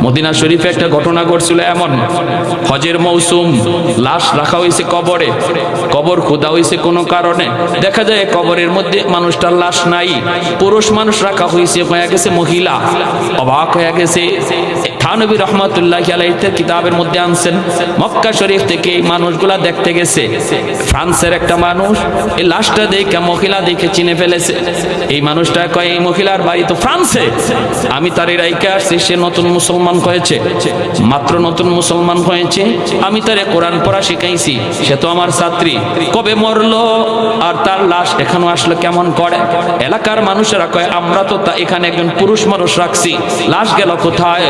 Medina শরীফে একটা ঘটনা ঘটছিল এমন, হজের মৌসুম, লাশ রাখা হয়েছে কবরে, কবর খোদা হয়েছে কোনো কারণে, দেখা যায় কবরের মধ্যে মানুষটার লাশ নাই, পুরুষ মানুষ রাখা হয়েছে, হয়ে গেছে মহিলা। অবাক হয়ে গেছে। থানবী রহমতুল্লাহ আলাইহি কিতাবের মধ্যে আনছেন, মক্কা শরীফ থেকে এই মানুষগুলা দেখতে গেছে। ফ্রান্সের একটা মানুষ এই লাশটা দেখে, মহিলা দেখে চিনে ফেলেছে। এই মানুষটা কয়, এই মহিলার বাড়ি তো ফ্রান্সে, আমি তার রাইকে আসছি, সে নতুন মুসলমান হয়েছে, মাত্র নতুন মুসলমান হয়েছে, আমি তারে কোরআন পড়া শিখাইছি, সে তো আমার ছাত্রী, কবে মরলো আর তার লাশ এখনো আসলো কেমন করে? এলাকার মানুষেরা কয়, আমরা তো এখানে একজন পুরুষ মানুষ রাখছি, লাশ গেল কোথায়?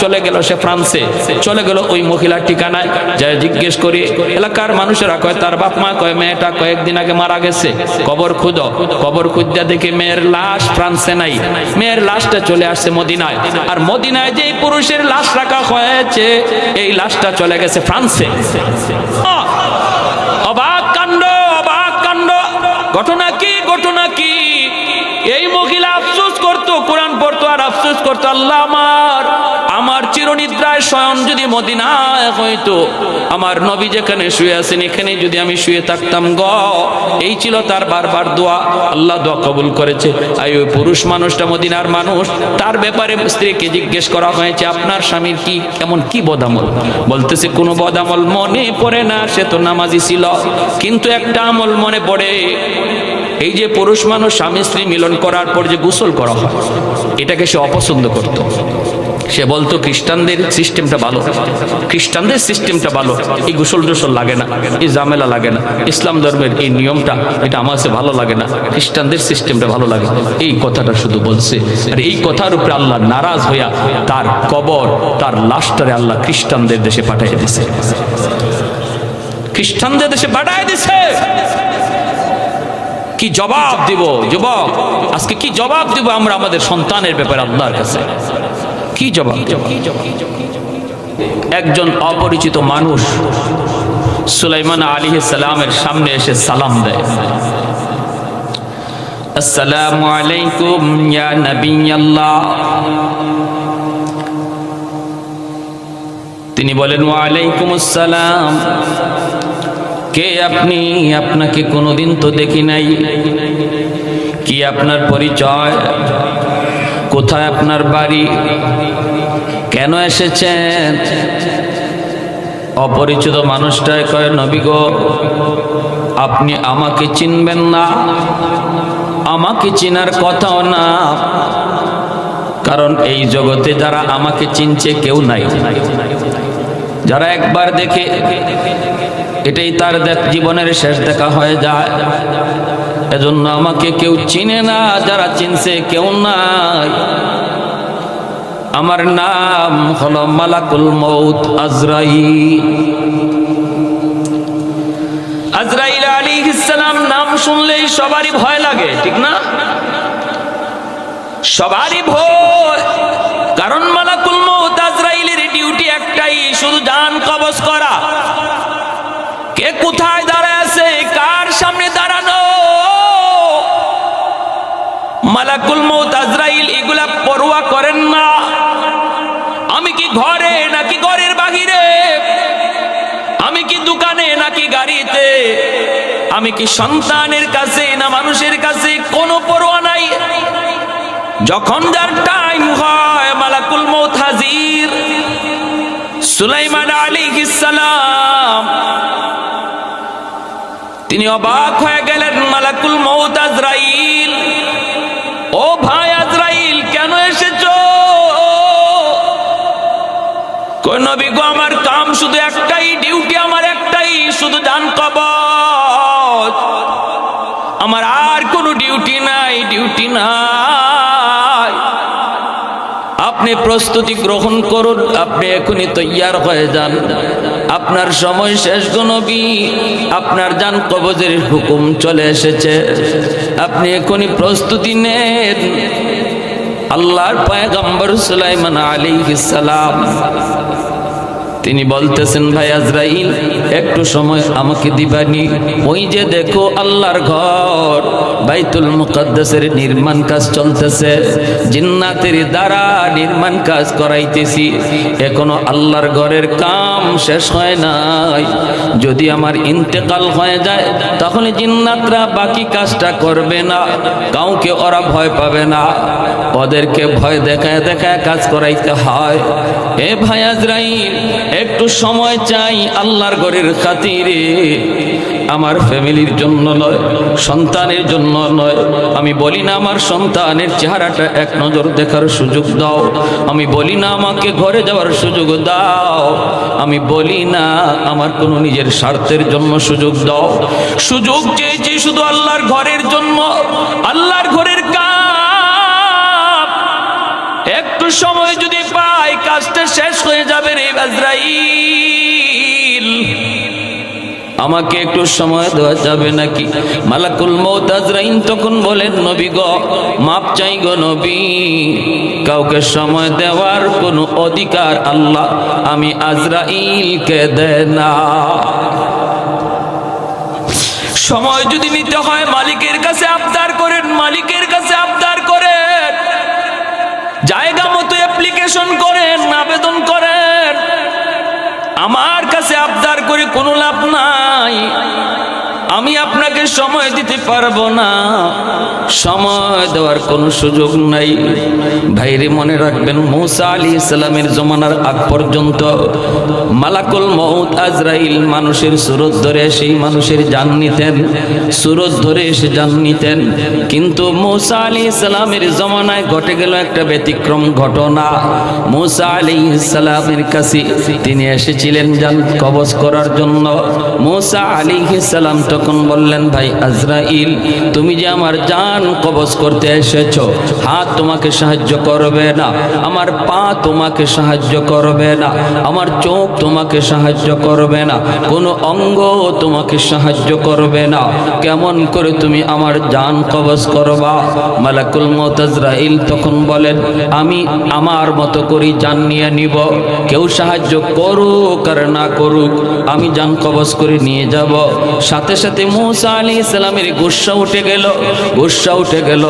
চলে গেল সে ফ্রান্সে, চলে গেল ওই মহিলার ঠিকানায়। যা জিজ্ঞেস করি, এলাকার মানুষেরা কয়, তার বাপ মা কয়, মেয়েটা কয়েকদিন আগে মারা গেছে, কবর খুঁজো। কবর খুঁজা দেখে মেয়ের লাশ ফ্রান্সে নাই, মেয়ের লাশটা চলে আসছে মদিনায়। আর মদিনায় যে পুরুষের লাশ রাখা হয়েছে, এই লাশটা চলে গেছে ফ্রান্সে। অবাক কাণ্ড, অবাক কাণ্ড। ঘটনা কি? ঘটনা কি? এই মহিলা আফসোস করতো, কোরআন পড়তো আর আফসোস করতো, আল্লাহ আমার চিরনিদ্রায় শয়ন যদি মদিনায় হইতো, আমার নবী যেখানে শুয়ে আছেন এখানে যদি আমি শুয়ে থাকতাম গো। এই ছিল তার বারবার দোয়া, আল্লাহ দোয়া কবুল করেছে। আর ওই পুরুষ মানুষটা মদিনার মানুষ, তার ব্যাপারে স্ত্রীকে জিজ্ঞেস করা হয়েছে, আপনার স্বামীর কি এমন কি বদামল? বলতেছে, কোনো বদামল মনে পড়ে না, সে তো নামাজি ছিল, কিন্তু একটা আমল মনে পড়ে, এই যে পুরুষ মানুষ স্বামী স্ত্রী মিলন করার পর যে গোসল করা হয়, এটাকে সে অপছন্দ করত। সে বলতো, খ্রিস্টানদের সিস্টেমটা ভালো, খ্রিস্টানদের সিস্টেমটা ভালো, এই গোসল টোসল লাগে না, এই ঝামেলা লাগে না, ইসলাম ধর্মের এই নিয়মটা, এটা আমার কাছে ভালো লাগে না, খ্রিস্টানদের সিস্টেমটা ভালো লাগে। এই কথাটা শুধু বলছে। আর এই কথার উপরে আল্লাহ নারাজ হইয়া তার কবর, তার লাশটারে আল্লাহ খ্রিস্টানদের দেশে পাঠিয়ে দিছে, খ্রিস্টানদের দেশে পাঠিয়ে দিছে। কি জবাব দিব যুবক? আজকে কি জবাব দিব আমরা আমাদের সন্তানের ব্যাপারে আল্লাহর কাছে? কি জবাব? একজন অপরিচিত মানুষ সুলাইমান আলাইহিস সালামের সামনে এসে সালাম দেয়, আসসালামু আলাইকুম ইয়া নবিয়াল্লাহ। তিনি বলেন, ওয়া আলাইকুম আসসালাম। কে আপনি? আপনাকে কোনোদিন তো দেখি নাই। কি আপনার পরিচয়? কোথায় আপনার বাড়ি? কেন এসেছেন? অপরিচিত মানুষটাই কয়, নবী গো, আপনি আমাকে চিনবেন না, আমাকে চিনার কথাও না, কারণ এই জগতে যারা আমাকে চিনছে কেউ নাই। যারা একবার দেখে এটাই তার জীবনের শেষ দেখা হয়ে যায়, এজন্য আমাকে কেউ চিনে না, যারা চিনছে কেউ নাই। আমার নাম হলো মালাকুল মউত আজরাইল। আজরাইল আলাইহিস সালাম নাম শুনলেই সবারই ভয় লাগে, ঠিক না? সবারই ভয়, কারণ মালাকুল মউত আজরাইলের ডিউটি একটাই, শুধু জান কবজ করা। কে কোথায় দাঁড়ায় আছে, কার সামনে দাঁড়ানো, মালাকুল মউত আজরাইল এগুলা পরোয়া করেন না। আমি কি ঘরে নাকি ঘরের বাহিরে, আমি কি দোকানে নাকি গাড়িতে, আমি কি সন্তানের কাছে না মানুষের কাছে, কোনো পরোয়া নাই। যখন যার টাইম হয় মালাকুল মউত হাজির। সুলাইমান আলাইহিস সালাম তিনি অবাক হয়ে গেলেন, মালাকুল মউত আজরাইল, ও ভাই আজরাইল কেন এসেছো? কই, নবী গো, আমার কাম শুধু একটাই, ডিউটি আমার একটাই, শুধু জান কবজ, আমার আর কোনো ডিউটি নাই, ডিউটি নাই। আপনি প্রস্তুতি গ্রহণ করুন, আপনি এখনই তৈয়ার হয়ে যান, আপনার সময় শেষ গো নবী, আপনার জান কবজের হুকুম চলে এসেছে, আপনি এখনই প্রস্তুতি নেন। আল্লাহর পয়গম্বর সুলাইমান আলাইহিস সালাম তিনি বলতেছেন, ভাই আজরাইল একটু সময় আমাকে দিবানি? ওই যে দেখো আল্লাহর ঘর বাইতুল মুকদ্দাসের নির্মাণ কাজ চলতেছে, জিন্নাতের দ্বারা নির্মাণ কাজ করাইতেছি, এখনো আল্লাহর ঘরের কাম শেষ হয় নাই। যদি আমার ইন্তেকাল হয়ে যায় তাহলে জিন্নাতরা বাকি কাজটা করবে না, কাউকে ওরা ভয় পাবে না, ওদেরকে ভয় দেখায় দেখায় কাজ করাইতে হয়। এ ভাই আজরাইল একটু সময় চাই আল্লাহর ঘরের খাতিরে, আমার ফ্যামিলির জন্য নয়, সন্তানের জন্য নয়। আমি বলি না আমার সন্তানের চেহারাটা এক নজর দেখার সুযোগ দাও, আমি বলি না আমাকে ঘরে যাওয়ার সুযোগ দাও, আমি বলি না আমার কোনো নিজের স্বার্থের জন্য সুযোগ দাও। সুযোগ চেয়েছি শুধু আল্লাহর ঘরের জন্য, আল্লাহর ঘরের কাজ একটু সময় যদি পাই কাজটা শেষ হয়ে যাবে রে আজরাইল, আমাকে একটু সময় দেওয়া যাবে নাকি? মালাকুল মউত আজরাইল তখন বলেন, নবী গো মাপ চাই গো নবী, কাউকে সময় দেওয়ার কোনো অধিকার আল্লাহ আমি আজরাইলকে দেয় না। সময় যদি নিতে হয় মালিকের কাছে আবদার করেন, মালিকের কাছে আবদার করেন, জায়গা মতো অ্যাপ্লিকেশন করেন, আবেদন করেন। আমার কাছে আবদার করে কোনো লাভ নাই, আমি আপনাকে সময় দিতে পারবো না, সময় দেওয়ার কোনো সুযোগ নাই। ভাইরে মনে রাখবেন, মূসা আলাইহিস সালামের জমানার আগ পর্যন্ত মালাকুল মউত আজরাইল মানুষের সুরত ধরে সেই মানুষের জান নিতেন, সুরত ধরে এসে জান নিতেন। কিন্তু মূসা আলাইহিস সালামের জমানায় ঘটে গেল একটা ব্যতিক্রম ঘটনা। মূসা আলাইহিস সালামের কাছে তিনি এসেছিলেন জান কবজ করার জন্য। মূসা আলাইহিস সালাম তখন বললেন, ভাই আজরাইল তুমি যে আমার জান কবজ করতে এসেছো, হাত তোমাকে সাহায্য করবে না, আমার পা তোমাকে সাহায্য করবে না, আমার চোখ তোমাকে সাহায্য করবে না, কোনো অঙ্গ তোমাকে সাহায্য করবে না, কেমন করে তুমি আমার জান কবজ করবা? মালাকুল মউত আজরাইল তখন বলেন, আমি আমার মতো করে জান নিয়ে নিব, কেউ সাহায্য করুক আর না করুক আমি জান কবজ করে নিয়ে যাব। সাথে সাথে মূসা আলাইহিস সালামের গুসা উঠে গেল, গুসা উঠে গেল।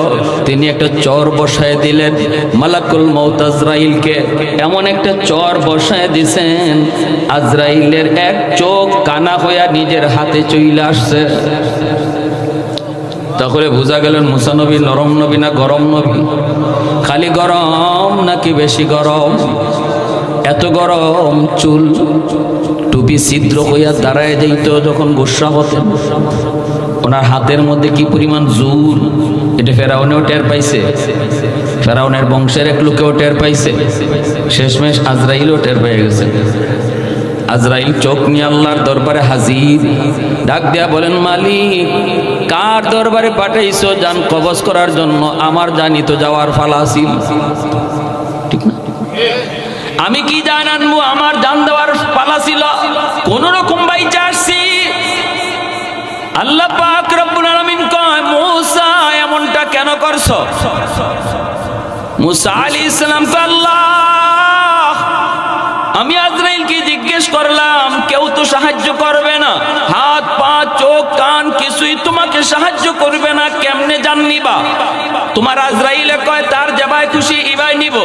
তিনি একটা চর বসায় দিলেন মালাকুল মউত আজরাইলকে, এমন একটা চর বসায় দিছেন আজরাইলের এক চোখ কানা হইয়া নিজের হাতে চলে আসছে। তাহলে বোঝা গেলেন মূসা নবী নরম নবী না গরম নবী? খালি গরম নাকি বেশি গরম? এত গরম চুল টুপি ছিদ্র হইয়া দাঁড়ায় যাইত যখন গুসা হতেন। ওনার হাতের মধ্যে কি পরিমাণ জোর, এটা ফেরাউনেও টের পাইছে, ফেরাউনের বংশের এক লোকেও টের পাইছে, শেষমেশ আজরাইলও টের পেয়ে গেছে। আজরাইল চোখ নিয়ে আল্লাহর দরবারে হাজির, ডাক দেয়া বলেন, মালিক কার দরবারে পাঠাইছো জান কবজ করার জন্য? আমার জানি তো যাওয়ার ফালা ছিল, ঠিক না? আমি কি জান আনবো, আমার জান দেওয়ার পালা ছিল, কোন রকম বাইচা আসছি। আল্লাহ পাক রব্বুল আলামিন কয়, মূসা এমনটা কেন করছো? মূসা আলাইহিস সালাম কয়, আল্লাহ আমি আজরাইলকে জিজ্ঞেস করলাম, কেউ তো সাহায্য করবে না, হাত পা চোখ কান কিছুই তোমাকে সাহায্য করবে না, কেমনে জান নিবা? তোমার আজরাইলে কয় তার যেভাবে খুশি ইবাই নিব।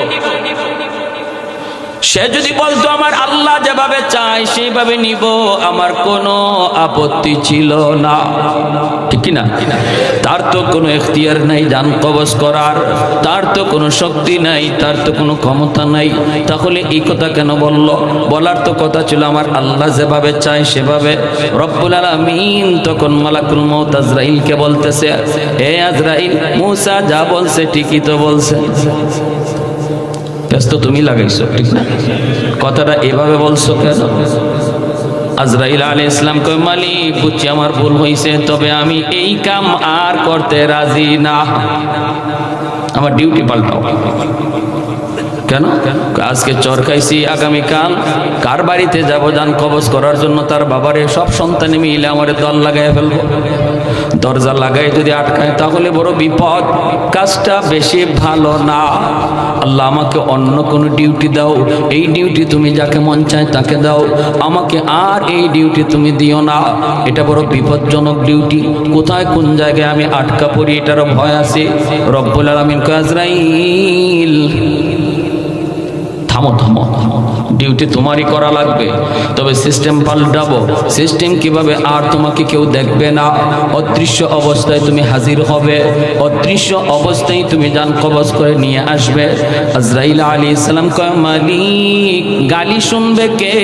সে যদি বলতো আমার আল্লাহ যেভাবে চায় সেইভাবে নিব, আমার কোনো আপত্তি ছিল না, ঠিক না? তার তো কোনো এখতিয়ার নাই জান কবজ করার, তার তো কোনো শক্তি নাই, তার তো কোনো ক্ষমতা নাই। তাহলে এই কথা কেন বলল? বলার তো কথা ছিল আমার আল্লাহ যেভাবে চায় সেভাবে। রব্বুল আলামিন তখন মালাকুল মউত আজরাইলকে বলতেছে, হে আজরাইল মূসা যা বলছে ঠিকই তো বলছে, ব্যস্ত তুমি লাগাইছো, ঠিক না? কথাটা এভাবে বলছো কেন? আজরাইল আলাইহিস সালাম কয়, মালিক বুঝছি আমার ভুল হয়েছে, তবে আমি এই কাম আর করতে রাজি না, আমার ডিউটি পাল্টাও। কেন? আজকে চর খাইছি, আগামীকাল কার বাড়িতে যাব জান কবজ করার জন্য, তার বাবারে সব সন্তানে মিলে আমারে দল লাগাই ফেলবো। দরজা লাগাই যদি আটকায় তাহলে বড় বিপদ, কাজটা বেশি ভালো না। আল্লাহ আমাকে অন্য কোনো ডিউটি দাও, এই ডিউটি তুমি যাকে মন চায় তাকে দাও, আমাকে আর এই ডিউটি তুমি দিও না। এটা বড় বিপজ্জনক ডিউটি, কোথায় কোন জায়গায় আমি আটকা পড়ি এটারও ভয় আছে। রব্বুল আলামিন কয় আজরাইল থামো থামো, ডিউটি তোমারই করা লাগবে, তবে সিস্টেম পাল্টাবো। সিস্টেম কিভাবে? আর তোমাকে কেউ দেখবে না, অদৃশ্য অবস্থায় তুমি হাজির হবে, অদৃশ্য অবস্থায় তুমি জান কবজ করে নিয়ে আসবে। আজরাইল আলাইহিস সালাম কয় মালিক গালি শুনবে কে?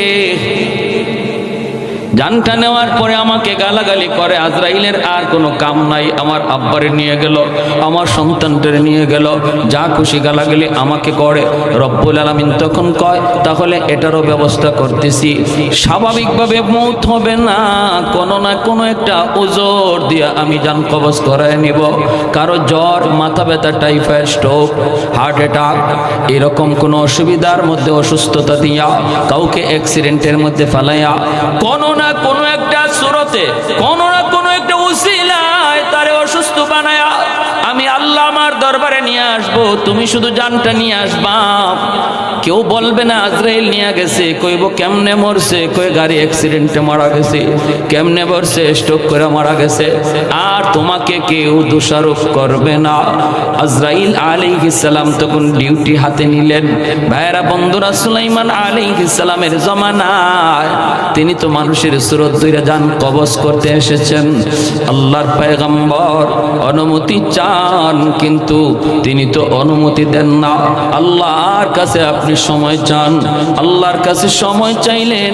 জানটা নেওয়ার পরে আমাকে গালাগালি করে। আজরাইলের আর কোনো কাম নাই, আমার আব্বারে নিয়ে গেল, আমার সন্তানদের নিয়ে গেল, যা খুশি গালাগালি আমাকে করে। রব্বুল আলামিন তখন কয় তাহলে এটারও ব্যবস্থা করতেছি, স্বাভাবিকভাবে মৌত হবে না, কোনো না কোনো একটা ওজর দিয়ে আমি জান কবজ করায় নিব। কারো জ্বর, মাথা ব্যথা, টাইফয়েড, স্ট্রোক, হার্ট অ্যাটাক, এরকম কোনো অসুবিধার মধ্যে অসুস্থতা দিয়া, কাউকে অ্যাক্সিডেন্টের মধ্যে ফেলাইয়া, কোনো না কোনো একটা সুরতে, কোনো না কোনো একটা উসিলায় তারে অসুস্থ বানায়া আমি আল্লাহ আমার দরবারে নিয়ে আসবো। তুমি শুধু জানটা নিয়ে আসবা। কেউ বলবে না আজরাইল নিয়ে গেছে, কইব কেমনে মরছে, কই গাড়ি অ্যাক্সিডেন্টে মারা গেছে, কেমনে মরছে, স্ট্রোক করে মারা গেছে। আর তোমাকে কেউ দোষারোপ করবে না। আজরাইল আলাইহিস সালাম তখন ডিউটি হাতে নিলেন। ভাইরা বন্ধুরা, সুলাইমান আলাইহিস সালামের জমানায় তিনি তো মানুষের সুরত ধরে জান কবজ করতে এসেছেন। আল্লাহর পয়গম্বর অনুমতি চান, কিন্তু তিনি তো অনুমতি দেন না। আল্লাহর কাছে আপনি সময় চান, আল্লাহর কাছে সময় চাইলেন,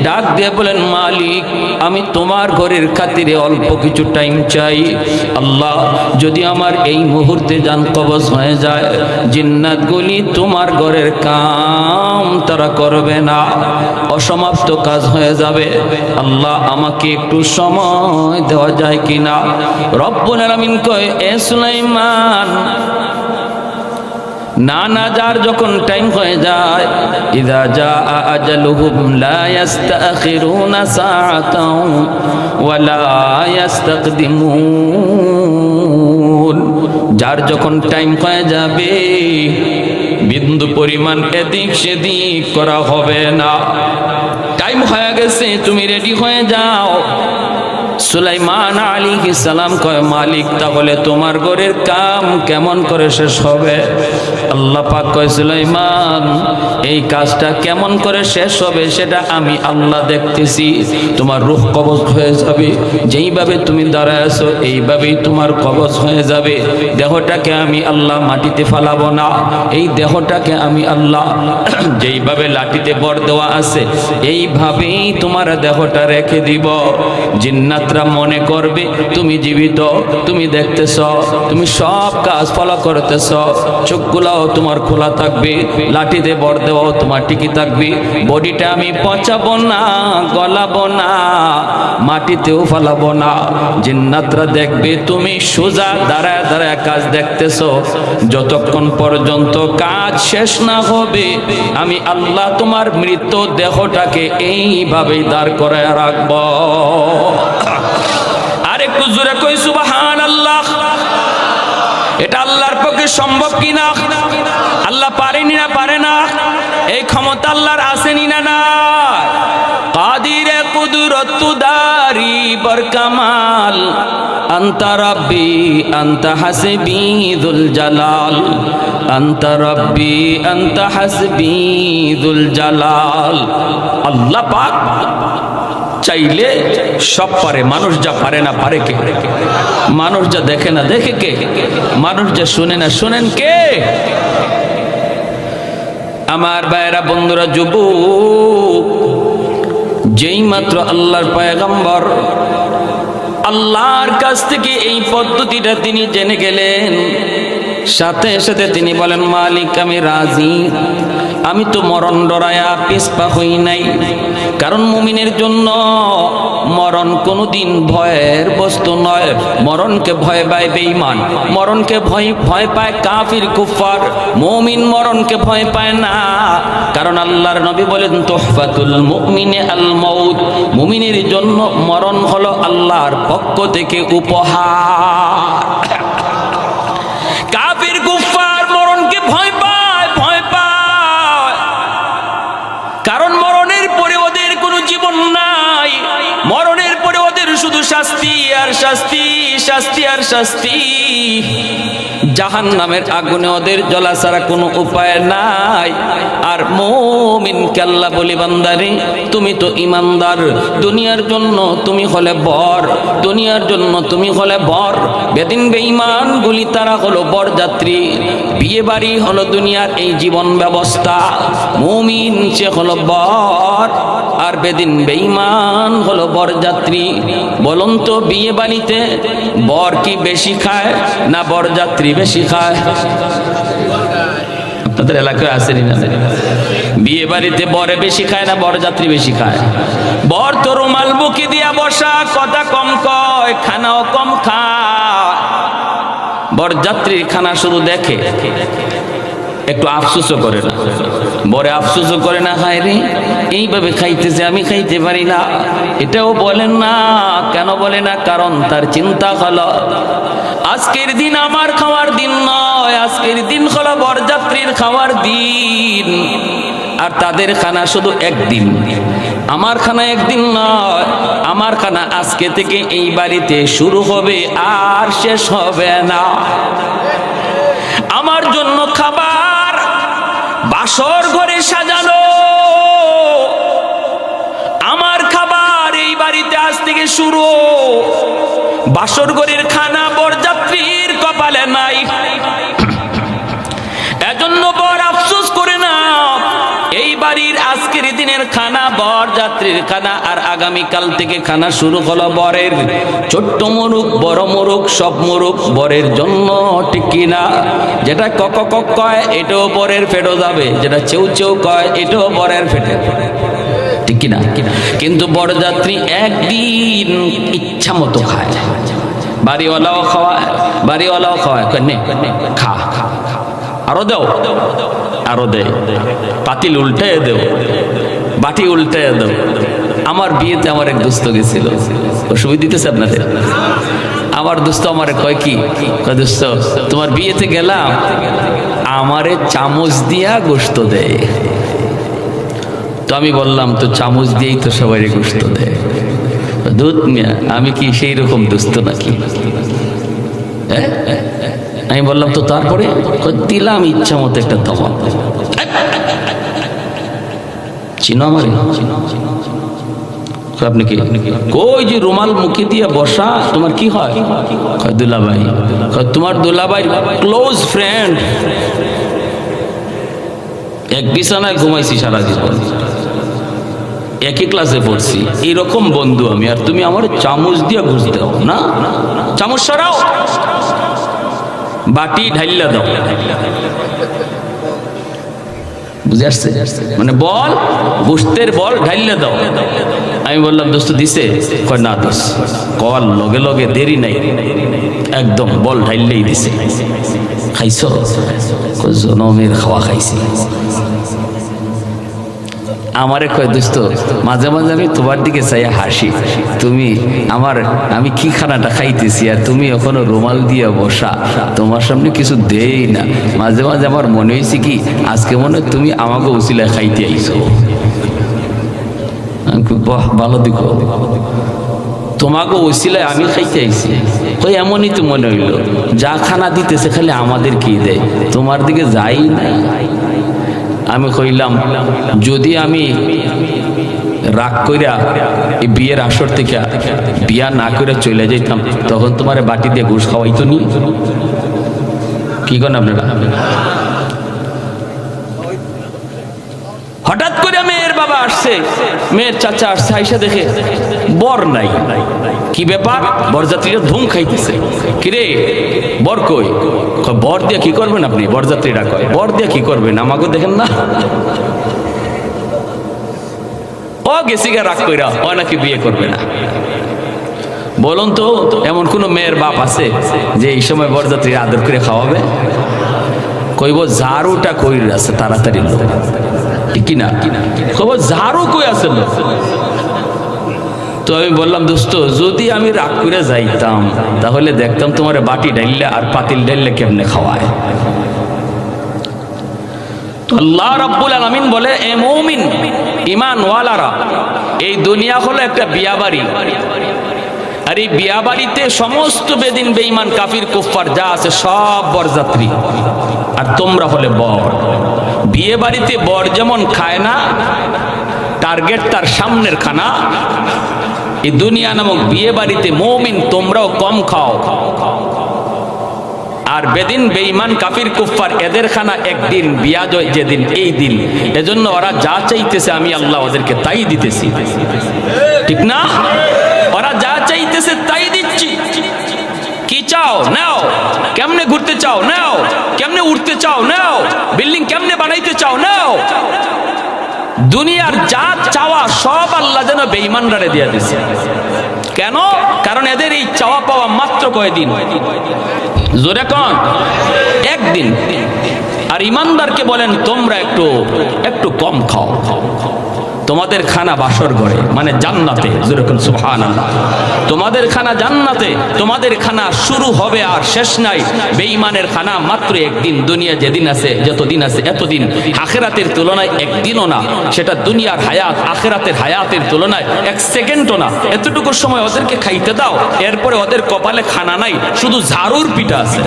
ডাক দিয়ে বলেন মালিক আমি তোমার ঘরের খাতিরে অল্প কিছু টাইম চাই। আল্লাহ যদি আমার এই মুহূর্তে জান কবজ হয়ে যায়, জিন্নাতগুলি তোমার ঘরের কাম তারা করবে না, অসমাপ্ত কাজ হয়ে যাবে। আল্লাহ আমাকে একটু সময় দেওয়া যায় কিনা? রব্বুল আলামিন কয় এ সুলাইমান, না না, যার যখন টাইম হয়ে যায়, ইযা জাআ আজালুহুম লা ইস্তাখিরুনা সাআতাও ওয়া লা ইস্তাকদিমুন। যার যখন টাইম হয়ে যাবে বিন্দু পরিমাণ এদিক সেদিক করা হবে না। টাইম হয়ে গেছে, তুমি রেডি হয়ে যাও। সুলাইমান আলাইহিস সালাম কয় মালিক তাহলে তোমার ঘরের কাম কেমন করে শেষ হবে? আল্লাহ পাক কয় সুলাইমান এই কাজটা কেমন করে শেষ হবে সেটা আমি আল্লাহ দেখতেছি। তোমার রূহ কবজ হয়ে যাবে, যেইভাবে তুমি দাঁড়ায় আছো এইভাবেই তোমার কবজ হয়ে যাবে। দেহটাকে আমি আল্লাহ মাটিতে ফালাবো না, এই দেহটাকে আমি আল্লাহ যেইভাবে লাঠিতে বর দেওয়া আছে এইভাবেই তোমার দেহটা রেখে দিব। জিন্নাতরা মনে করবে তুমি জীবিত, তুমি দেখতেছ, তুমি সব কাজ ফলো করতেছ, চোখগুলাও তোমার খোলা থাকবে, লাঠিতে বর দেওয়াও তোমার টিকি থাকবে। বডিটা আমি পচাবো না, গলাবো না, মাটিতেও ফালাবো না। জিন্নাতরা দেখবে তুমি সোজা দাঁড়ায় দাঁড়ায় কাজ দেখতেছ, যতক্ষণ পর্যন্ত কাজ শেষ না হবে আমি আল্লাহ তোমার মৃত দেহটাকে এইভাবেই দাঁড় করায় রাখবো। আরেকটু জোরে কই সুবহানাল্লাহ। এটা আল্লাহর পক্ষে সম্ভব কিনা? আল্লাহ পারেনি না পারে না? এই ক্ষমতা আল্লাহর আসেনি না না? কাদিরে কুদরত দারি বরকামাল আনতা রাব্বি আনতা হাসবি যুল জালাল, আনতা রাব্বি আনতা হাসবি যুল জালাল। আল্লাহ পাক চাইলে সব পারে। মানুষ যা পারে না পারে কে? মানুষ যা দেখে না দেখে কে? মানুষ যা শুনে না শুনেন কে? আমার ভাইরা বন্ধুরা, যুবক, যেই মাত্র আল্লাহর পয়গম্বর আল্লাহর কাছ থেকে এই পদ্ধতিটা তিনি জেনে গেলেন, সাথে সাথে তিনি বলেন মালিক আমি রাজি, আমি তো মরণ ডরায়া পিছপা হই নাই। কারণ মুমিনের জন্য মরণ কোনোদিন ভয়ের বস্তু নয়। মরণকে ভয় পায় বেঈমান, মরণকে ভয় পায় কাফির কুফার। মুমিন মরণকে ভয় পায় না, কারণ কারণ আল্লাহর নবী বলেন তুহফাতুল মুমিনে আল মাউত, মুমিনের জন্য মরণ হলো আল্লাহর পক্ষ থেকে উপহার। কাফির কুফার মরণকে ভয় পায়, ভয় পায়, কারণ মরণের পরে ওদের কোনো জীবন নাই। মরণের পরে ওদের শুধু শাস্তি আর শাস্তি, শাস্তি আর শাস্তি। জাহান্নামের আগুনে ওদের জ্বলা ছাড়া কোনো উপায় নাই। আর মুমিনকে আল্লাহ বলি, বান্দারে তুমি তো ইমানদার, দুনিয়ার জন্য তুমি হলে বর, দুনিয়ার জন্য তুমি হলে বর। বেদিন বেঈমান গুলি তারা হলো বরযাত্রী। বিয়ে বাড়ি হলো দুনিয়ার এই জীবন ব্যবস্থা। মুমিন সে হলো বর, আর বেদিন বেঈমান হলো বরযাত্রী। বলুন তো বিয়ে বাড়িতে বর কি বেশি খায় না বরযাত্রী বেশি খায়? আপনাদের এলাকায় আসেনি না? বিয়ে বাড়িতে বরে বেশি খায় না বরযাত্রী বেশি খায়? বর তো রুমাল বুকে দিয়া বসা, কথা কম কয়, খানাও কম খায়। বরযাত্রীর খানা শুধু দেখে, একটু আফসোসও করে না। বরে আফসোসও করে না, হায় রে এইভাবে খাইতেছে, আমি খাইতে পারি না, এটাও বলেন না। কেন বলে না? কারণ তার চিন্তা হলো আজকের দিন আমার খাওয়ার দিন নয়, আজকের দিন হলো বরযাত্রীর খাওয়ার দিন। আর তাদের খানা শুধু একদিন, আমার খানা একদিন নয়। আমার খানা আজকে থেকে এই বাড়িতে শুরু হবে আর শেষ হবে না। আমার জন্য খাবার বাসর ঘরে সাজানো, আমার খাবার এই বাড়িতে আজ থেকে শুরু। বাসর ঘরের খানা বরযাত্রীর কপালে নাই। এজন্য বর আফসোস করে না, এই বাড়ির আজকের দিনের খানা বরযাত্রীর খানা, আর আগামীকাল থেকে খানা শুরু হলো বরের। ছোট্ট মুরুক বড় মুরুক সব মুরুক বরের জন্য, ঠিক কিনা? যেটা কক কক কয় এটাও বরের ফেটো যাবে, যেটা চেউ চেউ কয় এটাও বরের ফেটে, ঠিক কিনা? কিন্তু বরযাত্রী একদিন ইচ্ছা মতো খায়। বাড়িওয়ালাও খাওয়ায়, বাড়িওয়ালাও খাওয়ায়, খা আরো দাও, আরো দে, পাতিল উল্টে দেও, বাটি উল্টে দেও। আমার বিয়েতে আমার এক দোস্ত গেছিল, অসুবিধা দিতেছে আপনাদের? আমার দোস্ত আমারে কয় কি, দোস্ত তোমার বিয়েতে গেলাম, আমারে চামচ দিয়া গোশত দেয়। তো আমি বললাম তো চামচ দিয়েই তো সবাই গোশত দেয়। দুধ মিয়া, আমি কি সেই রকম দোস্ত নাকি? আমি বললাম তো তারপরে? দিলাম ইচ্ছা মতো একটা দমা। চিনো আমার? আপনি কি কই যে রুমাল মুখে দিয়ে বসা, তোমার কি হয়? দুলাভাই। তোমার দুলাভাই ক্লোজ ফ্রেন্ড, এক বিছানায় ঘুমাইছি সারা জীবন, একই ক্লাসে পড়ছি, এইরকম বন্ধু আমি, আর তুমি আমার চামচ দিয়ে ঘুষ দাও না? চামচ সরাও, বাটি ঢাইলা দাও। বুঝে আসছে? মানে বল, গোশতের বল ঢাইলা দাও। আমি বললাম দোস্ত দিছে? কয় না দোস্ত, কল লগে লগে দেরি নাই, একদম বল ঢাইলেই দিছে। খাইছ? জনমের খাওয়া খাইছি। আমারে কয় দোস্ত মাঝে মাঝে আমি তোমার দিকে চাইয়া হাসি, তুমি আমার, আমি কি খানাটা খাইতেছি আর তুমি এখনো রুমাল দিয়ে বসা, তোমার সামনে কিছু দেই না। মাঝে মাঝে আমার মনে হয়েছে কি আজকে মনে হয় তুমি আমাকে উসিলায় খাইতে আইছো। বাহ, ভালো দিক, তোমাকে ওসিলায় আমি খাইতে আইছি। ওই এমনই তো মনে হইল, যা খানা দিতেছে খালি আমাদের কি দেয়, তোমার দিকে যাই না। আমি কইলাম যদি আমি রাগ কইরা এই বিয়ের আসর থেকে বিয়া না করে চলে যাইতাম, তখন তোমার বাটি দিয়ে ঘুষ খাওয়াইতো নি? কি করেন আপনারা? হঠাৎ করে মেয়ের বাবা আসছে, মেয়ের চাচা আসছে, আইসা দেখে বর নাই। কি ব্যাপার? বরযাত্রীরা ধুম খাইতেছে। কিরে বর কই? বর দিয়ে কি করবেন আপনি? বরযাত্রীরা কয় বর দিয়ে কি করবেন, আমাকে দেখেন না? ও গেছি গা রাগ কইরা, ও নাকি বিয়ে করবে না। বলুন তো এমন কোন মেয়ের বাপ আছে যে এই সময় বরযাত্রীরা আদর করে খাওয়াবে? কইব ঝাড়ুটা কই আছে তাড়াতাড়ি লোক, ঠিক কিনা? খবর ঝাড়ু কই আছে? তো আমি বললাম, দোস্ত যদি আমি রাগ করে যাইতাম তাহলে দেখতাম তোমার বাটি ডাইলে আর পাতিল ডাইলে কেমনে খাওয়ায়। আল্লাহ রাব্বুল আলামিন বলে, এ মুমিন, ঈমান ওয়ালারা, এই দুনিয়া হলো একটা বিয়া বাড়ি, আর এই বিয়া বাড়িতে সমস্ত বেদিন বেঈমান কাফির কুফফার যা আছে সব বরযাত্রী, আর তোমরা হলে বর। বিয়ে বাড়িতে বর যেমন খায় না, টার্গেট তার সামনের খানা, এই দুনিয়া নামক বিয়ে বাড়িতে মুমিন তোমরাও কম খাও, আর বেদিন বেঈমান কাফির কুফফার এদের খানা একদিন, বিয়া যেদিন এই দিন। এজন্য ওরা যা চাইতেছে আমি আল্লাহ ওদেরকে তাই দিতেছি, ঠিক না? ওরা যা চাইতেছে তাই দিচ্ছি। কি চাও নাও, কেমনে ঘুরতে চাও নাও, কেমনে উঠতে চাও নাও, বিল্ডিং কেমনে বানাইতে চাও নাও। দুনিয়ার যা চাওয়া সব আল্লাহ যেন বেঈমানরা দিয়ে দিছে। কেন? কারণ এদের এই চাওয়া পাওয়া মাত্র কয়দিন? জোরে কোন? একদিন। আর ইমানদারকে বলেন তোমরা একটু কম খাও, তোমাদের খানা বাসর ঘরে, মানে জান্নাতে। জোরে কোন সুবহানাল্লাহ। তোমাদের খানা জান্নাতে, তোমাদের খানা শুরু হবে আর শেষ নাই। বেঈমানের খানা মাত্র একদিন। দুনিয়া যেদিন আছে, যতদিন আছে এতদিন, আখিরাতের তুলনায় একদিনও না। সেটা দুনিয়ার হায়াত আখিরাতের হায়াতের তুলনায় এক সেকেন্ডও না। এতটুকু সময় ওদেরকে খাইতে দাও, এরপরে ওদের কপালে খানা নাই, শুধু ঝাড়ুর পিঠা আছে।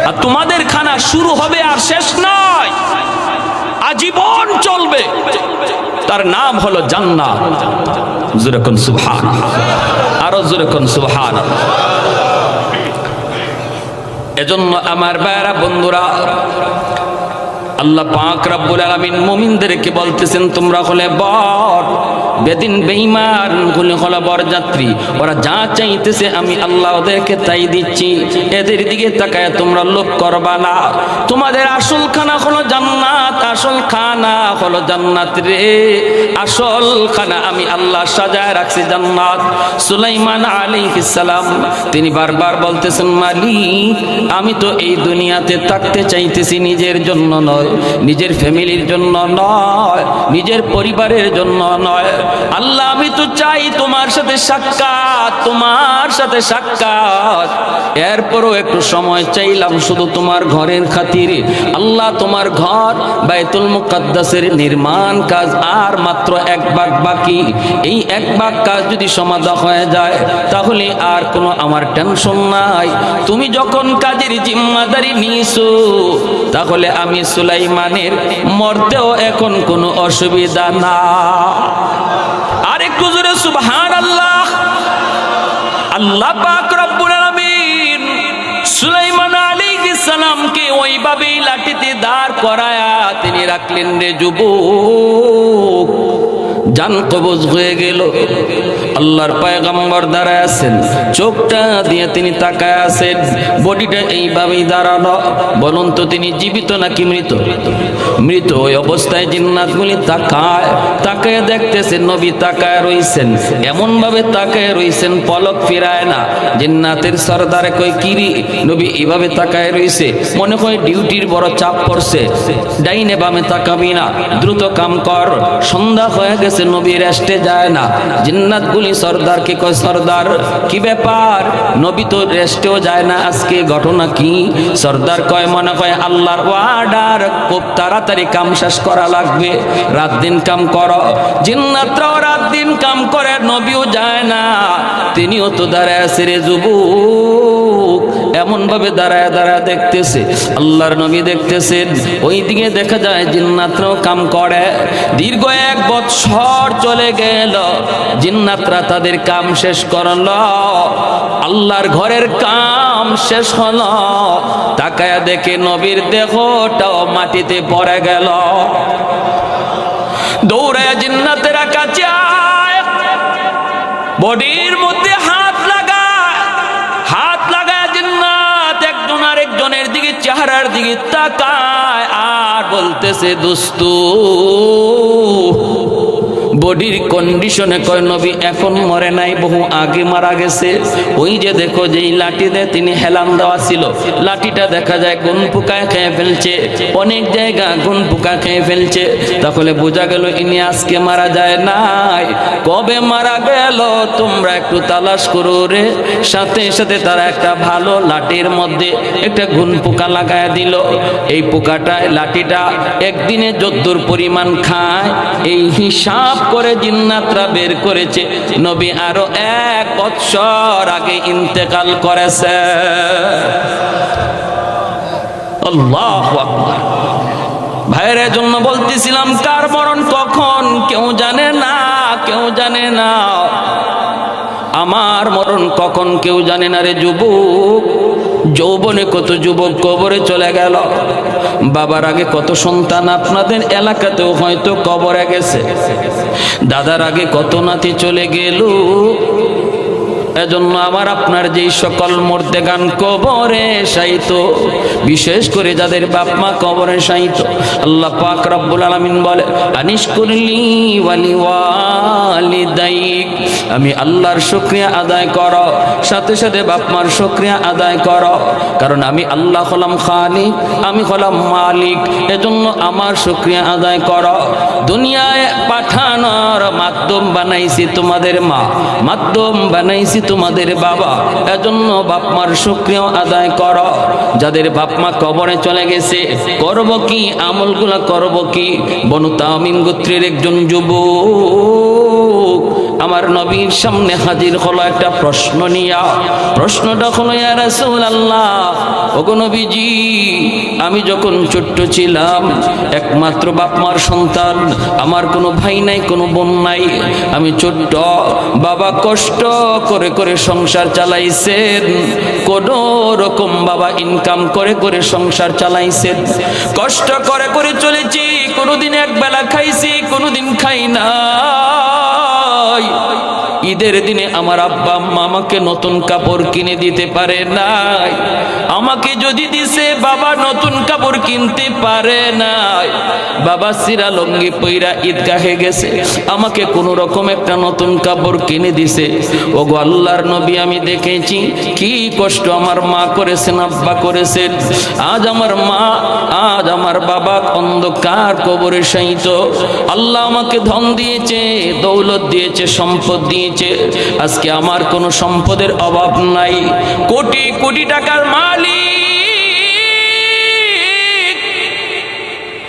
আর তোমাদের খানা শুরু হবে আর শেষ নয়, আজীবন চলবে। তার নাম হলো জান্নাত। জোরে কোন সুবহানাল্লাহ, আরো জোরে কোন সুবহানাল্লাহ। এজন্য আমার ভাইরা বন্ধুরা, আল্লাহ পাক রব্বুল আলামিন মুমিনদেরকে বলতেছেন তোমরা হলে বর, বেদিন বেঈমান হলো বরযাত্রী। ওরা যা চাইতেছে আমি আল্লাহ ওদেরকে তাই দিচ্ছি। এদের দিকে তাকায় তোমরা লোভ করবা না। তোমাদের আসল খানা হলো জান্নাত, আসল খানা হলো জান্নাত রে। আসল খানা আমি আল্লাহ সাজায় রাখছি জান্নাত। সুলাইমান আলাইহিস সালাম তিনি বারবার বলতেছেন, মালিক আমি তো এই দুনিয়াতে থাকতে চাইতেছি নিজের জন্য নয়, নিজের ফ্যামিলির জন্য নয়, নিজের পরিবারের জন্য নয়। আল্লাহ আমি তো চাই তোমার সাথে সাক্ষাৎ, তোমার সাথে সাক্ষাৎ। এরপরও একটু সময় চাইলাম শুধু তোমার ঘরের খাতিরে। আল্লাহ তোমার ঘর বাইতুল মুকাদ্দাসের নির্মাণ কাজ আর মাত্র এক ভাগ বাকি। এই এক ভাগ কাজ যদি সমাধা হয়ে যায় তাহলে আর কোনো আমার টেনশন নাই। তুমি যখন কাজের জিম্মাদারি নিয়েছো তাহলে আমি সুলাইমানের মরতেও এখন কোনো অসুবিধা না। আর একটু জোরে সুবহানাল্লাহ। আল্লাহ পাক রব্বুল আলামিন সুলাইমান আলাইহিস সালামকে ওইভাবেই লাঠিতে দাঁড় করায়া তিনি রাখলেন রে যুবক। জান কবজ হয়ে গেল। আল্লাহর পয়গম্বর দাঁড়ায় আছেন, চোখটা দিয়ে তিনি তাকায় আছেন, বডিটা এইভাবেই দাঁড়ানো। বলুন তো তিনি জীবিত নাকি মৃত? মৃত। ওই অবস্থায় জিন্নাতগুলি তাকায় দেখতেছেন নবী তাকায় রইছেন, এমন ভাবে তাকায় রইছেন পলক ফিরায় না। জিন্নাতের সরদারে কই কিরি নবী এইভাবে তাকায় রইছে, মনে হয় ডিউটির বড় চাপ পড়ছে। ডাইনে বামে তাকাবি না, দ্রুত কাম কর, সন্ধ্যা হয়ে গেছে, নবী রেস্টে যায় না। জিন্নাতগুলি সরদারকে কয়, সরদার কি ব্যাপার? নবী তো রেস্টেও যায় না, আজকে ঘটনা কি? সরদার কয়, মনে হয় আল্লাহর অর্ডার, খুব তাড়াতাড়ি কাম শেষ করা লাগবে, রাত দিন কাম করো। জিন্নাতরাও রাত দিন কাম করে, নবীও যায় না, তিনিও তো দাঁড়ায় আছে রে যুবক। এমন ভাবে দাঁড়ায় দাঁড়ায় দেখতেছে, আল্লাহর নবী দেখতেছেন। ওই দিকে দেখা যায় জিন্নাতরাও কাম করে। দীর্ঘ 1 বছর চলে গেল, জিন্নাতরা তাদের কাম শেষ করলো, আল্লাহর ঘরের কাম শেষ হলো। তাকায়া দেখে নবীর দেহটাও মাটিতে পড়ে গেল। দৌড়ায় জিন্নাতেরা কাছে বডির মধ্যে হাত লাগায় জিন্নাত একজন আরেকজনের দিকে চেহারার দিকে তাকায় আর বলতেছে, দোস্ত বডির কন্ডিশনে কয় নবী এখন মরে নাই, বহু আগে মারা গেছে। ওই যে দেখো যেই লাঠি দিয়ে তিনি হেলান দেওয়া ছিল, লাঠিটা দেখা যায় গুন পোকায় খেয়ে ফেলছে, অনেক জায়গা গুন পোকা খেয়ে ফেলছে। তাহলে বোঝা গেল ইনি আজকে মারা যায় নাই, কবে মারা গেল তোমরা একটু তালাশ করো রে। সাথে সাথে তারা একটা ভালো লাঠির মধ্যে একটা গুন পোকা লাগায় দিল। এই পোকাটায় লাঠিটা একদিনে যদ্দুর পরিমাণ খায় এই হিসাব করে জিন্নাতরা বের করেছে নবী আরো 1 বৎসর আগে ইন্তেকাল করেছে। আল্লাহু আকবার। ভাইয়ের জন্য বলতেছিলাম, কার মরণ কখন কেউ জানে না, কেউ জানে না। আমার মরণ কখন কেউ জানে না রে যুবক। যৌবনে কত যুবক কবরে চলে গেল, বাবার আগে কত সন্তান আপনাদের এলাকাতেও হয়তো কবরে গেছে, দাদার আগে কত নাতি চলে গেল। এজন্য আমার আপনার যেই সকল মুর্দেগান কবরে শায়িত, বিশেষ করে যাদের বাপ মা কবরে শায়িত, আল্লাহ পাক রব্বুল আলামিন বলে আনিশকুরলি ওয়ালিদাইক, আমি আল্লাহর শুকরিয়া আদায় করো, সাথে সাথে বাপ মার শুকরিয়া আদায় করো। কারণ আমি আল্লাহ হলাম খালিক, আমি হলাম মালিক, এজন্য আমার শুকরিয়া আদায় করো। দুনিয়ায় পাঠানোর মাধ্যম বানাইছি তোমাদের মা, মাধ্যম বানাইছি তোমাদের বাবা, এজন্য বাপ মার শুকরিয়া আদায় করো। যাদের বাপ মা কবরে চলে গেছে করব কি, আমলগুলা করব কি? বনু তামিম গোত্রের একজন যুবক আমার নবীর সামনে হাজির হলো একটা প্রশ্ন নিয়া। প্রশ্নটা হলো, ইয়া রাসূলুল্লাহ, ওগো নবীজি, আমি যখন ছোট্ট ছিলাম একমাত্র বাপ মার সন্তান, আমার কোনো ভাই নাই, কোনো বোন নাই, আমি ছোট্ট, বাবা কষ্ট করে করে সংসার চালাইছেন, কোন রকম বাবা ইনকাম করে করে সংসার চালাইছেন, কষ্ট করে করে চলেছি, কোনোদিন এক বেলা খাইছি, কোনোদিন খাই না। ঈদের দিনে আমার আব্বা আম্মা আমাকে নতুন কাপড় কিনে দিতে পারে নাই, আমাকে যদি দিছে বাবা নতুন কাপড় কিনতে পারে নাই। বাবা সিরা লঙ্গি পইরা ঈদগাহে গেছে, আমাকে কোন রকম একটা নতুন কাপড় কিনে দিছে। ওগো আল্লাহর নবী, আমি দেখেছি কি কষ্ট আমার মা করেছেন, আব্বা করেছেন। আজ আমার মা, আজ আমার বাবা অন্ধকার কবরে শায়িত। আল্লাহ আমাকে ধন দিয়েছে, দৌলত দিয়েছে, সম্পদ দিয়েছে। আজকে আমার কোনো সম্পদের অভাব নাই, কোটি কোটি টাকার মালিক,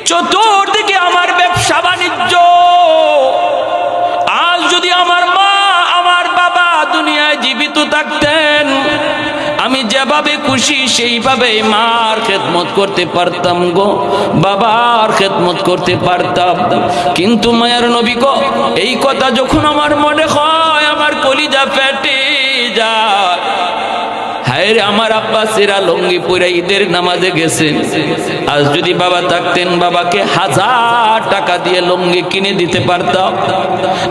চতুর্দিকে আমার ব্যবসা বাণিজ্য। আজ যদি আমার মা, আমার বাবা দুনিয়ায় জীবিত থাকতেন, আমি যেভাবে খুশি সেইভাবে মার খেদমত করতে পারতাম গো, বাবার খেদমত করতে পারতাম। কিন্তু মায়ের নবী গো, এই কথা যখন আমার মনে হয় আমার কলিজা ফেটে যায়। হায় রে, আমার আব্বা সিরা লঙ্গি পরে ঈদের নামাজে গেছেন, আজ যদি বাবা থাকতেন বাবাকে 1000 টাকা দিয়ে লঙ্গি কিনে দিতে পারতাম,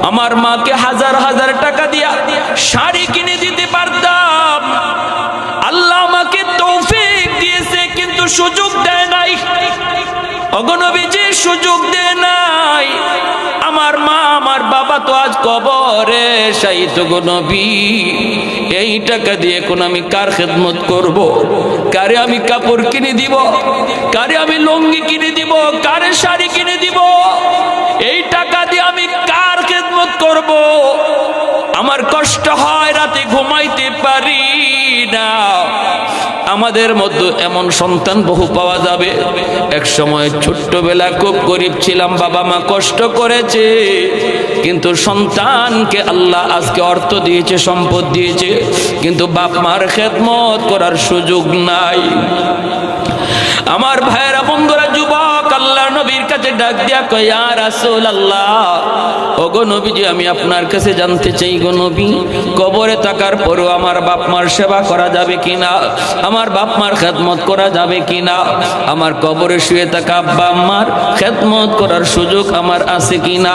আমার মাকে 1000 টাকা দিয়া শাড়ি কিনে দিতে পারতাম। আল্লাহ আমাকে তৌফিক দিয়েছে, কিন্তু সুযোগ দেয় নাই। ওগো নবীজি, সুযোগ দেয় নাই। আমার মা, আমার বাবা তো আজ কবরে শায়িত গো নবী। এই টাকা দিয়ে কোন আমি কার খেদমত করব? কারে আমি কাপড় কিনে দিব? কারে আমি লুঙ্গি কিনে দিব? কারে শাড়ি কিনে দিব? এই টাকা দিয়ে আমি কার খেদমত করব? আমার কষ্ট হয়, রাতে ঘুমাইতে পারি না। আমাদের মধ্যে এমন সন্তান বহু পাওয়া যাবে, এক সময় ছোট্টবেলা খুব গরিব ছিলাম, বাবা মা কষ্ট করেছে, কিন্তু সন্তানকে আল্লাহ আজকে অর্থ দিয়েছে, সম্পদ দিয়েছে, কিন্তু বাপ মার খেদমত করার সুযোগ নাই। আমার ভাইয়েরা, বন্ধুরা, যুবক আল্লাহ নবীর কাছে ডাক দিয়া কয়, ইয়া রাসূলুল্লাহ, ওগো নবীজি, আমি আপনার কাছে জানতে চাই গো নবী, কবরে থাকার পরেও আমার বাপ মার সেবা করা যাবে কিনা, আমার বাপ মার খেদমত করা যাবে কিনা, আমার কবরে শুয়ে থাকা আব্বা আম্মার খেদমত করার সুযোগ আমার আছে কিনা।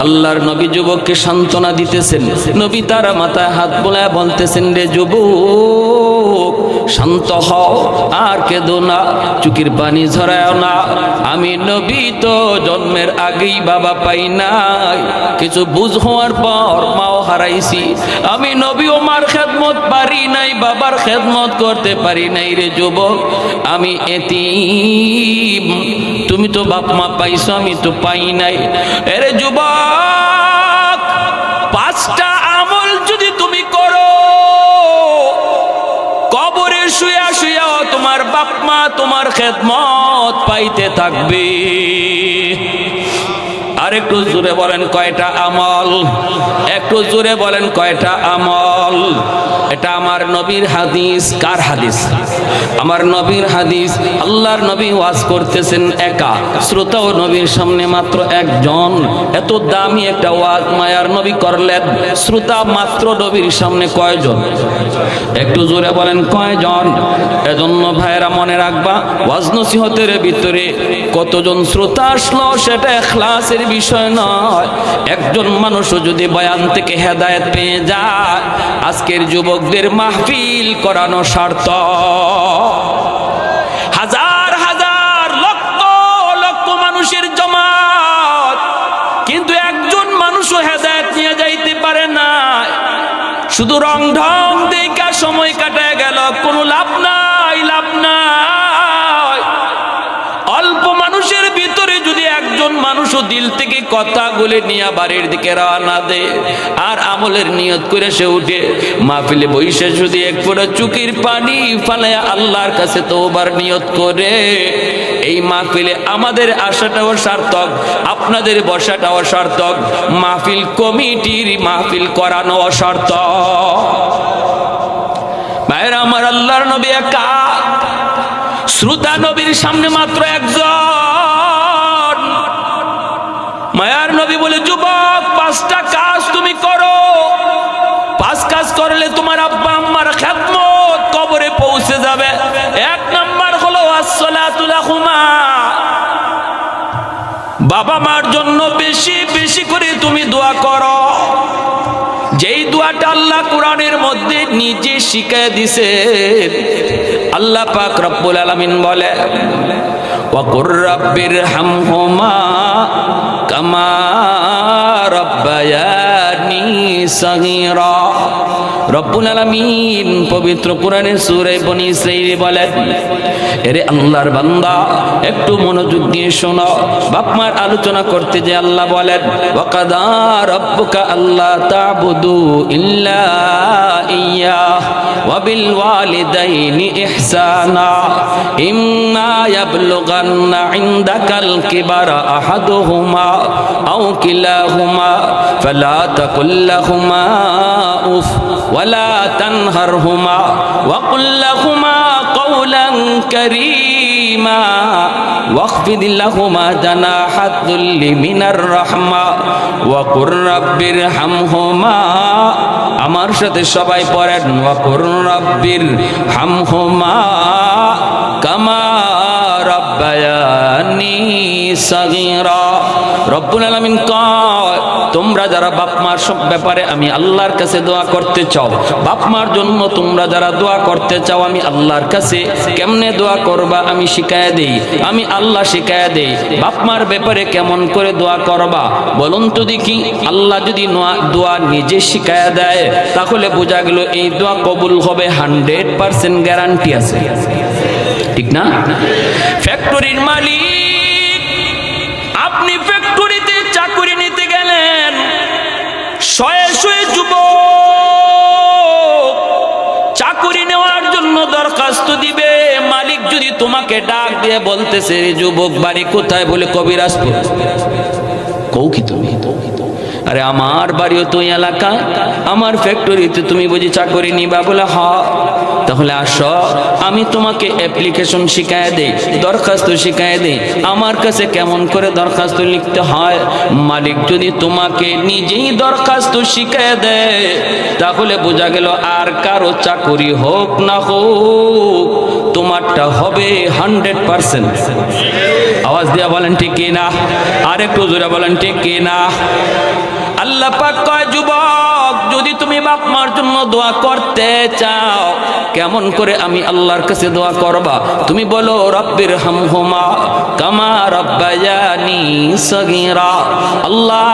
আল্লাহর নবী যুবককে সান্ত্বনা দিতেছেন, নবী তারা মাথায় হাত বোলায় বলতেছেন, রে যুবক, শান্ত হও, আর কেঁদো না, চোখের পানি ঝরায় না, আমি নবী তো জন্মের আগেই বাবা পাই নাই, কিছু বুঝ হওয়ার পর মাও হারাইছি। আমি নবী ও মার খেদমত পারি নাই, বাবার খেদমত করতে পারি নাই রে যুবক, আমি এতিম। তুমি তো বাপ মা পাইছো, আমি তো পাই নাই। এরে যুবক, 5টা আমল যদি তুমি করো, কবরে শুয়া শুয়া তোমার বাপ মা তোমার খেদমত পাইতে থাকবে। আর একটু জোরে বলেন কয়টা আমল? একটু জোরে বলেন কয়টা আমল? এটা আমার নবীর হাদিস। কার হাদিস? আমার নবীর হাদিস। আল্লাহর নবী ওয়াজ করতেছেন একা, শ্রোতাও নবীর সামনে মাত্র একজন। এত দামি একটা ওয়াজ মায়ার নবী করলেন, শ্রোতা মাত্র নবীর সামনে কয়জন? একটু জোরে বলেন কয়জন? এজন্য ভাইরা মনে রাখবা, ওয়াজ নসিহতের ভিতরে কতজন শ্রোতা আসলো সেটা ইখলাসের বিষয় নয়। একজন মানুষও যদি বয়ান থেকে হেদায়েত পেয়ে যায়, আজকের যুবকদের মাহফিল করানো সার্থক। হাজার হাজার লক্ষ লক্ষ মানুষের জমাত, কিন্তু একজন মানুষও হেদায়েত নিয়ে যাইতে পারে না। শুধু রং ঢং দেখা সময় কাটায় গেল, কোনো লাভ নাই, লাভ নাই। অল্প মানুষের ভিতরে যদি একজন মানুষও দিল থেকে কথাগুলো নিয়ে বাড়ির দিকে রওনা দেয় আর আমলের নিয়ত করে সে উঠে মাহফিলে বইসে যদি এক ফোঁটা চোখের পানি ফালায়া আল্লাহর কাছে তওবার নিয়ত করে, এই মাহফিলে আমাদের আসাটাও সার্থক, আপনাদের বসাটাও সার্থক, মাহফিল কমিটির মাহফিল করানো সার্থক। ভাইরা আমার, আল্লাহর নবী একা, শ্রোতা নবীর সামনে মাত্র একজন। মায়ার নবী বলে, যুবক 5টা কাজ তুমি করো। 5 কাজ করলে তোমার আব্বা আম্মার খেদমত কবরে পৌঁছে যাবে। 1 নাম্বার হলো আসসালাতু লাহুমা, বাবা মার জন্য বেশি বেশি করে তুমি দোয়া করো। যেই দোয়াটা আল্লাহ কোরআনের মধ্যে নিজে শিখিয়ে দিছে। আল্লাহ পাক রব্বুল আলামিন বলে, ওয়া কুর রাব্বিরহামহুমা কামা রাব্বায়ানি সগীরা। রব্বুল আলামিন পবিত্র কোরআনের সূরা বনী ইসরাঈল বলেন, এরে আল্লাহর বান্দা একটু মনোযোগ দিয়ে শোনো। বাপ মার আলোচনা করতে যে আল্লাহ বলেন, ওয়া কাদা রাব্বুকা আল্লা তা'বুদু ইল্লা ইয়্যাহ ওয়া বিল ওয়ালিদাইনি ইহসানা ইম্মা ইয়াবলুগান্না ইনদাকাল কিবারা আহাদুহুমা আও কিলাহুমা ফালা তাকুল লাহুমা উফ ওয়ালা তানহারহুমা ওয়া কুল লাহুমা কওলান কারীমা ওয়াখফিদ লাহুমা জানাহাদ যুল্লি মিনার রাহমা ওয়া কুর রাব্বিরহামহুমা। আমার সাথে সবাই পড়েন, ওয়া কুর রাব্বিরহামহুমা কামা রাব্বায়ানি সগীরা। রব্বুল আলামিন কয়, তোমরা যারা বাপ মার সব ব্যাপারে আমি আল্লাহর কাছে দোয়া করতে চাও, বাপ মার জন্য তোমরা যারা দোয়া করতে চাও, আমি আল্লাহর কাছে কেমনে দোয়া করবা আমি শিখায়া দেই, আমি আল্লাহ শিখায়া দেই। বাপ মার ব্যাপারে কেমন করে দোয়া করবা বলুন তো দেখি। আল্লাহ যদি দোয়া নিজে শিখায়া দেয়, তাহলে বোঝা গেল এই দোয়া কবুল হবে, 100% গ্যারান্টি আছে, ঠিক না? ফ্যাক্টরির মালিক, আপনি ফ্যাক্টরিতে চাকরি নিতে গেলেন, শয়ে শয়ে যুবক চাকরি নেওয়ার জন্য দরখাস্ত দিবে। মালিক যদি তোমাকে ডাক দিয়ে বলতেছে, যুবক বাড়ি কোথায়? বলে কবিরাজপুর। কও কি তুমি? আরে আমার বাড়িও তো এলাকা, আমার ফ্যাক্টরিতে তুমি বুঝি চাকরি নিবা? বলে হ্যাঁ। তাহলে আসো, আমি তোমাকে অ্যাপ্লিকেশন শিখায় দেই, দরখাস্ত শিখায় দেই, আমার কাছে কেমন করে দরখাস্ত লিখতে হয়। মালিক যদি তোমাকে নিজেই দরখাস্ত শিখায় দেয়, তাহলে বোঝা গেল আর কারো চাকরি হোক না হোক, তোমারটা হবে 100%। আওয়াজ দিয়া বলেন ঠিক কিনা? আর একটু জোরে বলেন ঠিক কিনা? আল্লাহ পাক কয়, যুবক যদি তুমি বাপ মার জন্য দোয়া করতে চাও, কেমন করে আমি আল্লাহর কাছে দোয়া করবা? তুমি বলো রব্বির হামহুমা কামা রাব্বায়ানি সগীরা। আল্লাহ,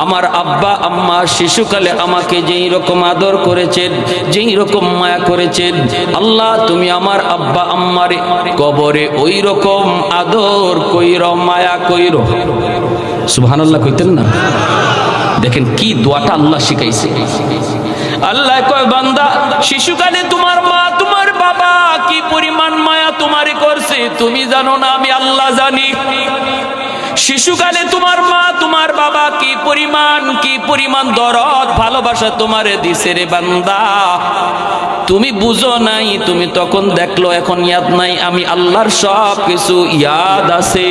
আমার আব্বা আম্মা শিশুকালে আমাকে যেই রকম আদর করেছেন, যেই রকম মায়া করেছেন, আল্লাহ তুমি আমার আব্বা আম্মার কবরে ওই রকম আদর কইরো, মায়া কইরো। সুবহানাল্লাহ কইতেন না? দেখেন কি দোয়াটা আল্লাহ শিখাইছে। আল্লাহ কয় বান্দা, শিশুকালে তোমার মা তোমার বাবা কি পরিমাণ মায়া তোমারে করছে তুমি জানো না, আমি আল্লাহ জানি। শিশুকালে তোমার মা তোমার বাবা কি পরিমাণ দরদ ভালোবাসা তোমারে দিছে রে বান্দা, তুমি বুঝো নাই, তুমি তখন দেখলো, এখন ইয়াদ নাই। আমি আল্লাহর সব কিছু ইয়াদ আছে।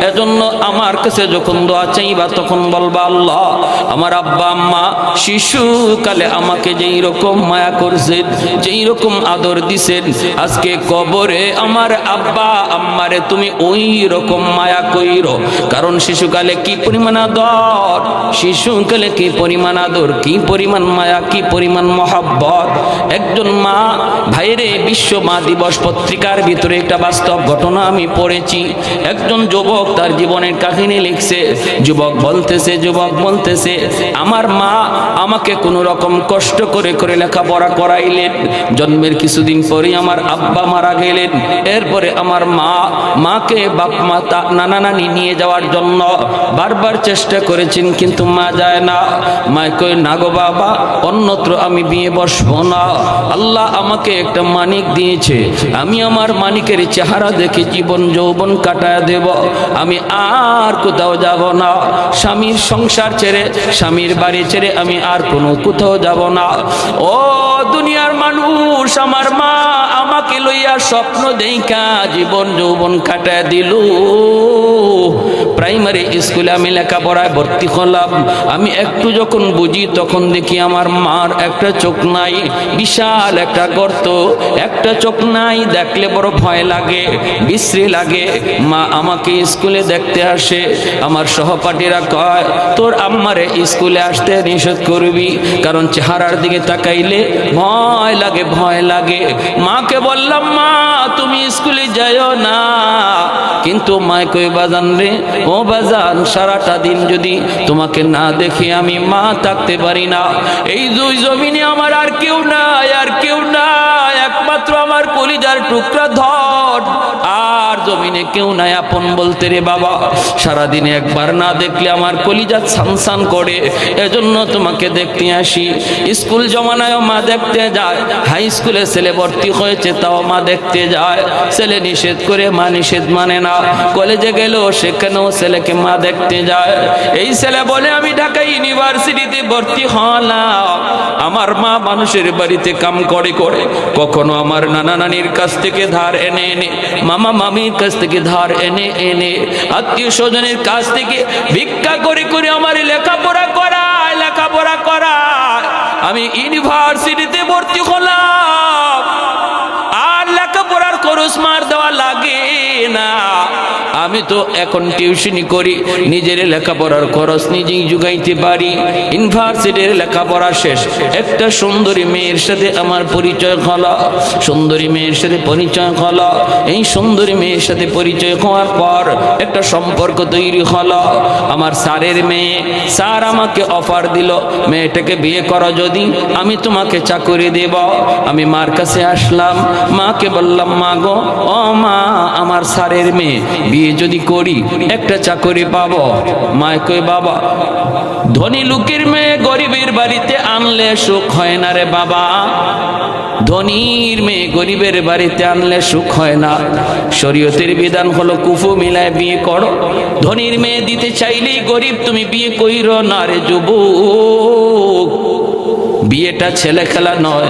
এজন্য আমার কাছে যখন দোয়া চাইবা তখন বলবা, আল্লাহ আমার আব্বা আম্মা শিশুকালে আমাকে যেই রকম মায়া করছেন, যেই রকম আদর দিছেন, আজকে কবরে আমার আব্বা আম্মারে তুমি ওই রকম মায়া কইরো। কারণ শিশুকালে কি পরিমাণ আদর, শিশুকালে কি পরিমাণ আদর, কি পরিমাণ মায়া, কি পরিমাণ মহব্বত। একজন মা, ভাইরে, বিশ্ব মা দিবস পত্রিকার ভিতরে একটা বাস্তব ঘটনা আমি পড়েছি। একজন যুবক তার জীবনের কাহিনী লিখছে। যুবক বলতেছে আমার মা আমাকে কোনো রকম কষ্ট করে করে লেখাপড়া করাইলেন। জন্মের কিছুদিন পরে আমার আব্বা মারা গেলেন। এরপরে আমার মাকে বাপ মা নানা নানি নিয়ে যাওয়ার জন্য বারবার চেষ্টা করেছেন, কিন্তু মা যায় না। মা কই, না গো বাবা, অন্যত্র আমি বিয়ে বসবো না। আল্লাহ আমাকে একটা মানিক দিয়েছে, আমি আমার মানিকের চেহারা দেখে জীবন যৌবন কাটায় দেব, আমি আর কোথাও যাব না। স্বামীর সংসার ছেড়ে, স্বামীর বাড়ি ছেড়ে আমি আর কোনো কোথাও যাব না। ও দুনিয়ার মানুষ, আমার মা আমাকে লইয়া স্বপ্ন দেইখা জীবন যৌবন কাটায় দিল। প্রাইমারি স্কুলে আমি লেখাপড়ায় ভর্তি হলাম। আমি একটু যখন বুঝি তখন দেখি আমার মার একটা চোখ নাই, বিশাল একটা গর্ত, একটা চোখ নাই। দেখলে বড় ভয় লাগে, বিশ্রী লাগে। মা আমাকে স্কুলে দেখতে আসে। আমার সহপাঠীরা কয়, তোর আম্মারে স্কুলে আসতে নিষেধ করবি, কারণ চেহারার দিকে তাকাইলে ভয় লাগে, ভয় লাগে। মাকে বললাম, মা তুমি স্কুলে যাইও না। কিন্তু মা কই, বাজান রে, ও বাজান, সারাটা দিন যদি তোমাকে না দেখে আমি মা থাকতে পারি না। এই দুই জমিনে আমার আর কেউ নাই, আর কেউ নাই, একমাত্র আমার কলিজার টুকরা ধন, আর জমিনে কেউ নাই আপন বলতে রে বাবা। সারাদিনে একবার না দেখলে আমার কলিজা ছানছান করে, এজন্য তোমাকে দেখতে আসি। স্কুল জমানায় মা দেখতে যায়, হাই স্কুলে ছেলে ভর্তি হয়েছে তাও মা দেখতে যায়। ছেলে নিষেধ করে মা নিষেধ মানে না। কলেজে গেল সেখানেও ছেলেকে মা দেখতে যায়। এই ছেলে বলে, আমি ঢাকা ইউনিভার্সিটিতে ভর্তি হলাম। আমার মা মানুষের বাড়িতে কাম করে করে, কখনো আমার নানা নানির কাছ থেকে ধার এনে এনে, মামা মামির কাছ থেকে ধার এনে এনে, আত্মীয় স্বজনের কাছ থেকে ভিক্ষা করে করে আমার লেখাপড়া করায়। আমি ইউনিভার্সিটিতে ভর্তি হলাম, আর লেখাপড়ার খরচ মার দেওয়া লাগে না। আমি তো এখন টিউশনি করি, নিজের লেখাপড়ার খরচ নিজেই জুগাইতে পারি। ইউনিভার্সিটির লেখাপড়া শেষ, একটা সুন্দরী মেয়ের সাথে আমার পরিচয় হলো। সুন্দরী মেয়ের সাথে পরিচয় হলো। এই সুন্দরী মেয়ের সাথে পরিচয় হওয়ার পর একটা সম্পর্ক তৈরি হলো। আমার স্যারের মেয়ে, স্যার আমাকে অফার দিল, মেয়েটাকে বিয়ে করো যদি, আমি তোমাকে চাকরি দেব। আমি মার কাছে আসলাম, মাকে বললাম, মা গো, ও মা, আমার স্যারের মেয়ে, বিয়ে যদি করি একটা চাকরি পাবো। মা কই, বাবা, ধনী লোকের মেয়ে গরিবের বাড়িতে আনলে সুখ হয় না রে বাবা। ধনীর মেয়ে গরিবের বাড়িতে আনলে সুখ হয় না। শরীয়তের বিধান হলো কুফু মিলায় বিয়ে করো। ধনীর মেয়ে দিতে চাইলেই গরিব তুমি বিয়ে কইরো না রে যুবক। বিয়েটা ছেলে খেলা নয়,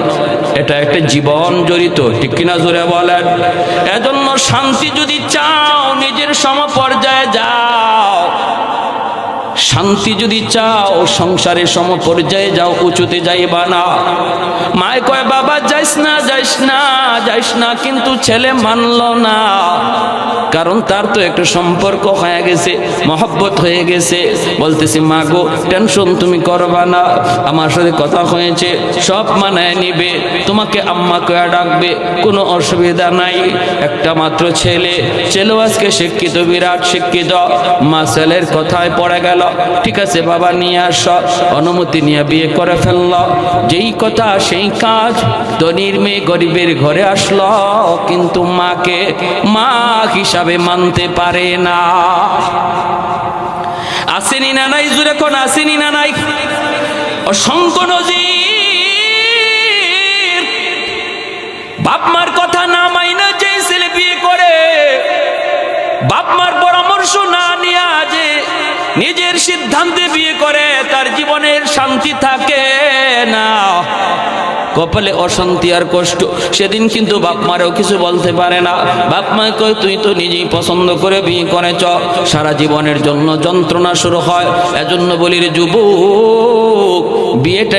এটা একটা জীবন জড়িত, ঠিক কিনা জোরে বলেন? এজন্য শান্তি যদি চাও নিজের সমপর্যায়ে যাও। শান্তি যদি চাও সংসারের সম পর্যায়ে যাও, উঁচুতে যাইবা না। মায় কয় বাবা যাইস না যাইস না যাইস না, কিন্তু ছেলে মানল না, কারণ তার তো একটা সম্পর্ক হয়ে গেছে, মহব্বত হয়ে গেছে। বলতেছি মা গো টেনশন তুমি করবা না, আমার সাথে কথা হয়েছে, সব মানায় নিবে, তোমাকে আম্মা কয়া ডাকবে, কোনো অসুবিধা নাই। একটা মাত্র ছেলে, ছেলেও আজকে শিক্ষিত, বিরাট শিক্ষিত। মা ছেলের কথায় পড়ে গেল, ঠিক আছে বাবা নিয়ে আস, অনুমতি নিয়ে বিয়ে করে ফেলল। যেই কথা সেই কাজ, ধনীর মেয়ে গরিবের ঘরে আসলো, কিন্তু মাকে মা হিসাবে মানতে পারে না। আসেনি না নাই, জুড়ে কোন আসেনি না নাই? অসংখ্য নজির, বাপ মার কথা না মাইনা যে ছেলে বিয়ে করে, বাপ মার পরামর্শ না নিয়ে যে নিজের সিদ্ধান্তে বিয়ে করে, তার জীবনের শান্তি থাকে না, কপালে অশান্তি আর কষ্ট। সেদিন কিন্তু বাপ মারেও কিছু বলতে পারে না। বাপ মা কয় তুই তো নিজেই পছন্দ করে বিয়ে করেছ, সারা জীবনের জন্য যন্ত্রণা শুরু হয়। এজন্য বলি রে যুবক, বিয়েটা